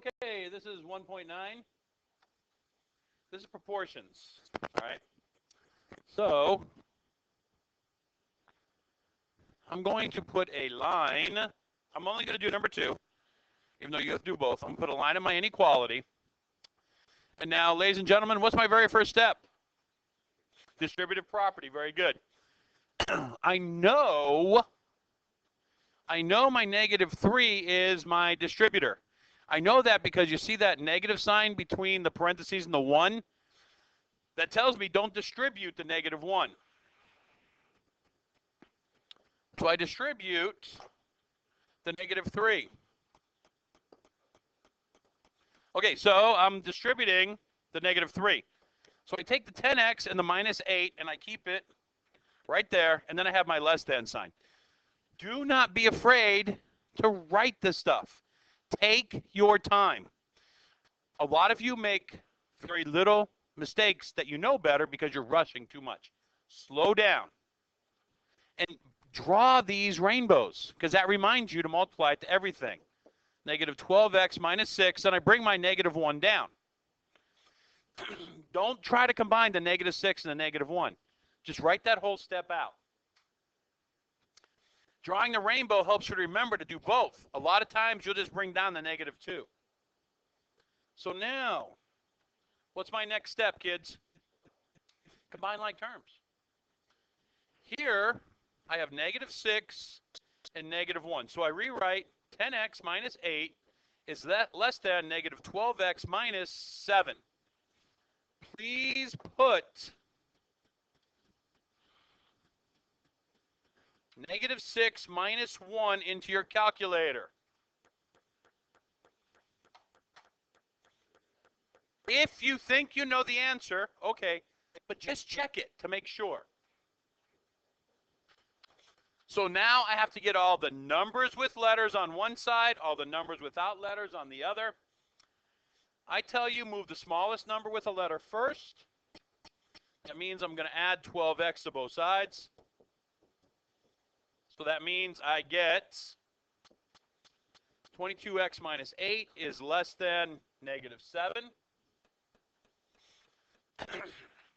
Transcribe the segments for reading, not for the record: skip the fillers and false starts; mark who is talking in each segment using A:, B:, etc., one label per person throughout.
A: Okay, this is 1.9. This is proportions. All right. So I'm going to put a line. I'm only going to do number 2, even though you have to do both. I'm going to put a line in my inequality. And now, ladies and gentlemen, what's my very first step? Distributive property. Very good. I know my -3 is my distributor. I know that because you see that negative sign between the parentheses and the 1? That tells me don't distribute the -1. So I distribute the -3. Okay, so I'm distributing the -3. So I take the 10x and the -8 and I keep it right there, and then I have my less than sign. Do not be afraid to write this stuff. Take your time. A lot of you make very little mistakes that you know better because you're rushing too much. Slow down and draw these rainbows because that reminds you to multiply it to everything. -12x minus 6, and I bring my -1 down. Don't try to combine the -6 and the -1. Just write that whole step out. Drawing the rainbow helps you to remember to do both. A lot of times you'll just bring down the -2. So now, what's my next step, kids? Combine like terms. Here, I have -6 and -1. So I rewrite 10x minus 8 is less than -12x minus 7. Please put -6 minus 1 into your calculator. If you think you know the answer, okay, but just check it to make sure. So now I have to get all the numbers with letters on one side, all the numbers without letters on the other. I tell you, move the smallest number with a letter first. That means I'm going to add 12x to both sides. So that means I get 22x minus 8 is less than -7.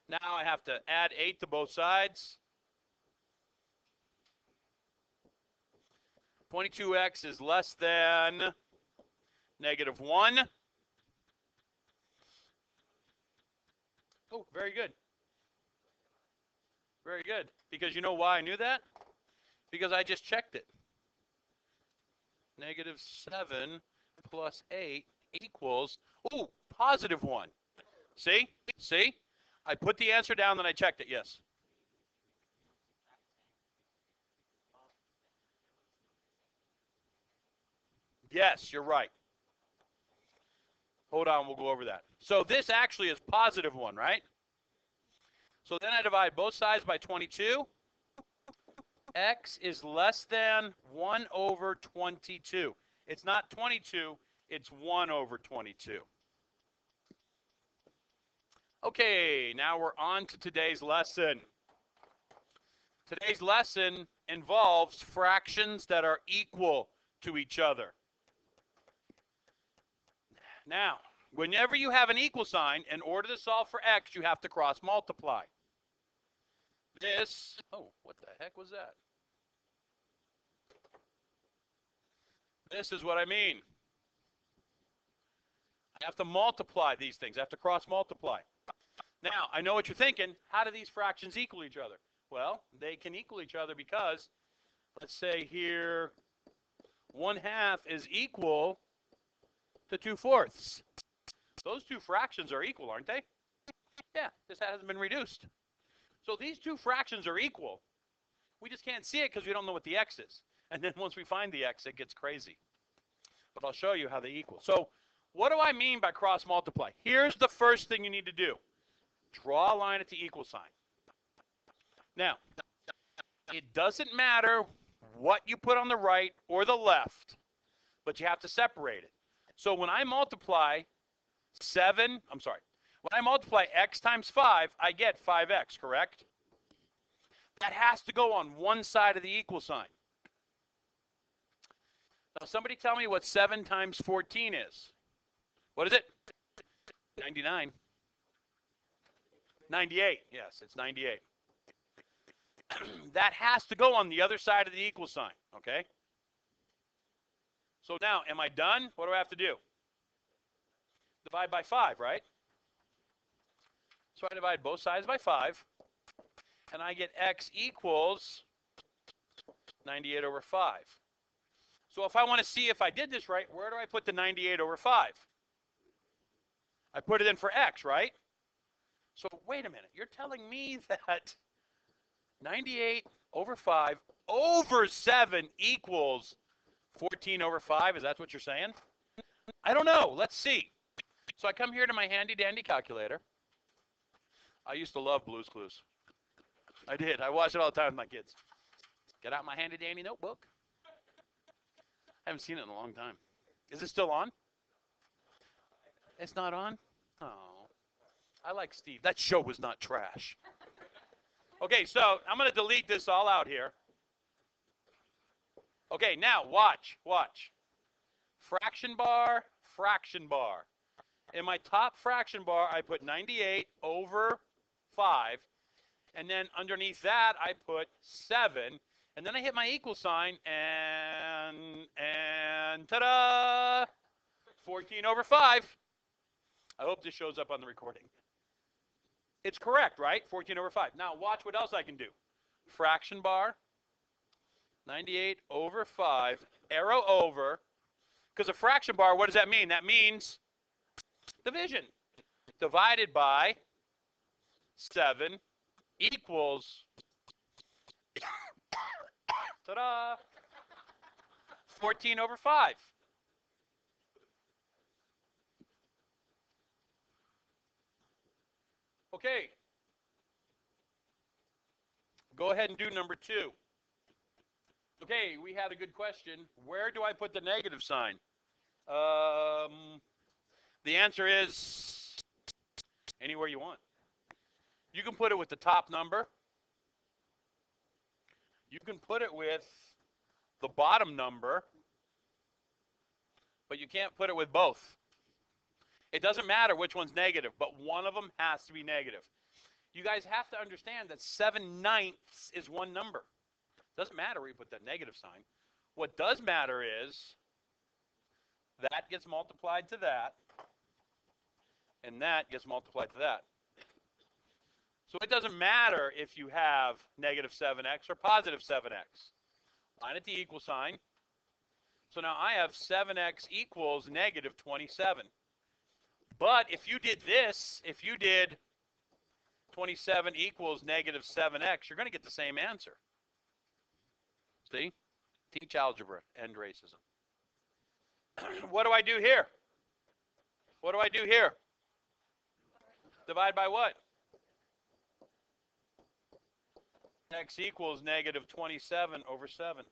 A: Now I have to add 8 to both sides. 22x is less than -1. Oh, very good. Very good. Because you know why I knew that? Because I just checked it. -7 plus 8 equals, ooh, +1. See? See? I put the answer down, then I checked it. Yes. Yes, you're right. Hold on, we'll go over that. So this actually is +1, right? So then I divide both sides by 22. X is less than 1 over 22. It's not 22, it's 1 over 22. Okay, now we're on to today's lesson. Today's lesson involves fractions that are equal to each other. Now, whenever you have an equal sign, in order to solve for x, you have to cross multiply. This, oh, what the heck was that? This is what I mean. I have to multiply these things. I have to cross multiply. Now, I know what you're thinking. How do these fractions equal each other? Well, they can equal each other because, let's say here, 1/2 is equal to 2/4. Those two fractions are equal, aren't they? Yeah, this hasn't been reduced. So these two fractions are equal. We just can't see it because we don't know what the x is. And then once we find the x, it gets crazy. But I'll show you how they equal. So what do I mean by cross multiply? Here's the first thing you need to do. Draw a line at the equal sign. Now, it doesn't matter what you put on the right or the left, but you have to separate it. So when I multiply when I multiply x times 5, I get 5x, correct? That has to go on one side of the equal sign. Now, somebody tell me what 7 times 14 is. What is it? 99. 98. Yes, it's 98. That has to go on the other side of the equal sign, okay? So now, am I done? What do I have to do? Divide by 5, right? So I divide both sides by 5, and I get x equals 98 over 5. So if I want to see if I did this right, where do I put the 98 over 5? I put it in for x, right? So wait a minute. You're telling me that 98 over 5 over 7 equals 14 over 5? Is that what you're saying? I don't know. Let's see. So I come here to my handy-dandy calculator. I used to love Blue's Clues. I did. I watched it all the time with my kids. Get out my handy-dandy notebook. I haven't seen it in a long time. Is it still on? It's not on? Oh. I like Steve. That show was not trash. Okay, so I'm going to delete this all out here. Okay, now watch. Fraction bar, fraction bar. In my top fraction bar, I put 98 over 5. And then underneath that, I put 7. And then I hit my equal sign, and ta-da! 14 over 5. I hope this shows up on the recording. It's correct, right? 14 over 5. Now watch what else I can do. Fraction bar, 98 over 5, arrow over. Because a fraction bar, what does that mean? That means division. Divided by 7 equals, ta-da, 14 over 5. Okay. Go ahead and do number 2. Okay, we had a good question. Where do I put the negative sign? The answer is anywhere you want. You can put it with the top number. You can put it with the bottom number, but you can't put it with both. It doesn't matter which one's negative, but one of them has to be negative. You guys have to understand that 7/9 is one number. It doesn't matter where you put that negative sign. What does matter is that gets multiplied to that, and that gets multiplied to that. So it doesn't matter if you have negative 7x or positive 7x. Line at the equal sign. So now I have 7x equals negative 27. But if you did this, if you did 27 equals negative 7x, you're going to get the same answer. See? Teach algebra, end racism. What do I do here? What do I do here? Divide by what? X equals negative 27 over 7.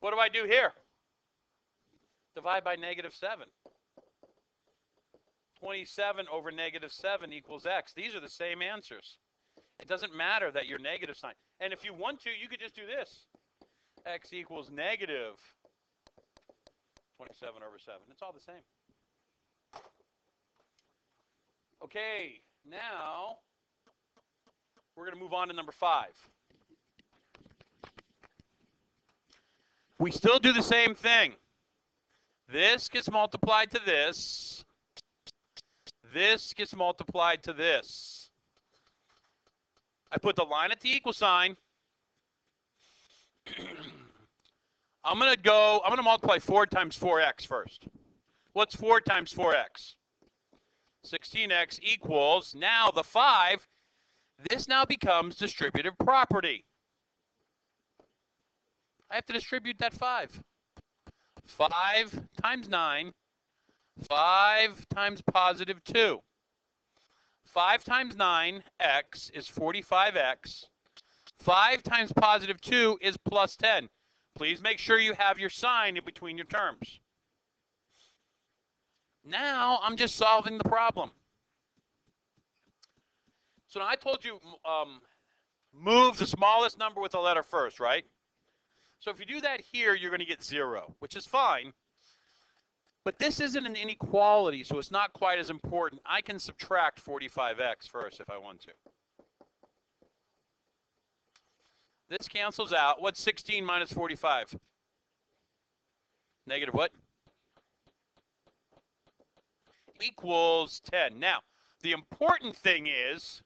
A: What do I do here? Divide by negative 7. 27 over negative 7 equals x. These are the same answers. It doesn't matter that you're negative sign. And if you want to, you could just do this. X equals negative 27 over 7. It's all the same. Okay, now we're going to move on to number 5. We still do the same thing. This gets multiplied to this. This gets multiplied to this. I put the line at the equal sign. I'm going to multiply 4 times 4x first. What's 4 times 4x? 16x equals, now the 5, this now becomes distributive property. I have to distribute that 5. 5 times 9, 5 times positive 2. 5 times 9x is 45x. 5 times positive 2 is plus 10. Please make sure you have your sign in between your terms. Now I'm just solving the problem. So now I told you move the smallest number with a letter first, right? So if you do that here, you're going to get 0, which is fine. But this isn't an inequality, so it's not quite as important. I can subtract 45x first if I want to. This cancels out. What's 16 minus 45? Negative what? Equals 10. Now, the important thing is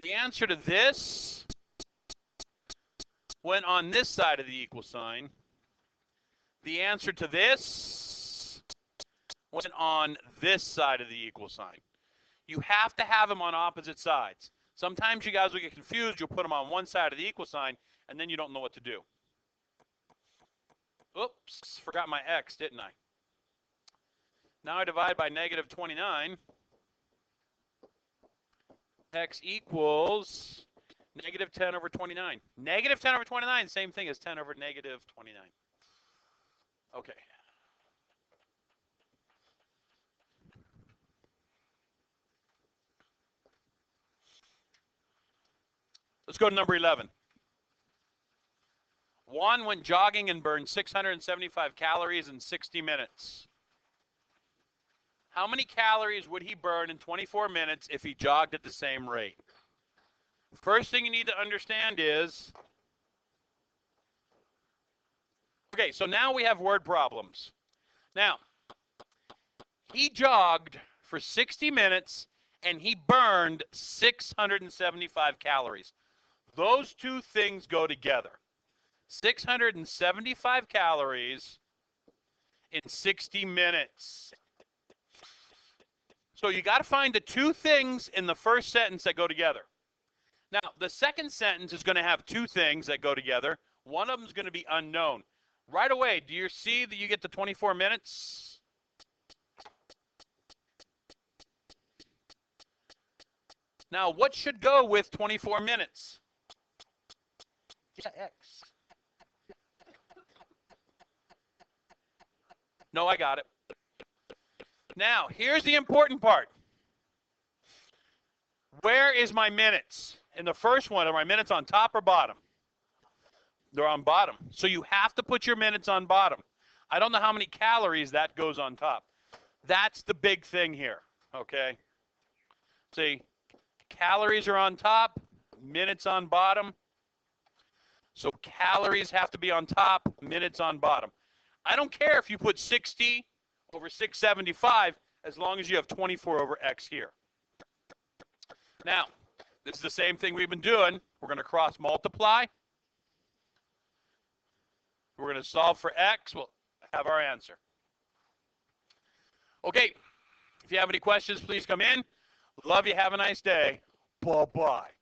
A: the answer to this went on this side of the equal sign. The answer to this went on this side of the equal sign. You have to have them on opposite sides. Sometimes you guys will get confused. You'll put them on one side of the equal sign, and then you don't know what to do. Oops, forgot my x, didn't I? Now I divide by negative 29. X equals negative 10 over 29. Negative 10 over 29, same thing as 10 over negative 29. Okay. Let's go to number 11. Juan went jogging and burned 675 calories in 60 minutes. How many calories would he burn in 24 minutes if he jogged at the same rate? First thing you need to understand is, okay, so now we have word problems. Now, he jogged for 60 minutes and he burned 675 calories. Those two things go together. 675 calories in 60 minutes. So you got to find the two things in the first sentence that go together. Now, the second sentence is going to have two things that go together. One of them is going to be unknown. Right away, do you see that you get the 24 minutes? Now, what should go with 24 minutes? Yeah, X. No, I got it. Now, here's the important part. Where is my minutes? In the first one, are my minutes on top or bottom? They're on bottom. So you have to put your minutes on bottom. I don't know how many calories that goes on top. That's the big thing here, okay? See, calories are on top, minutes on bottom. So calories have to be on top, minutes on bottom. I don't care if you put 60 over 675 as long as you have 24 over x here. Now, this is the same thing we've been doing. We're going to cross multiply. We're going to solve for x. We'll have our answer. Okay, if you have any questions, please come in. Love you. Have a nice day. Bye-bye.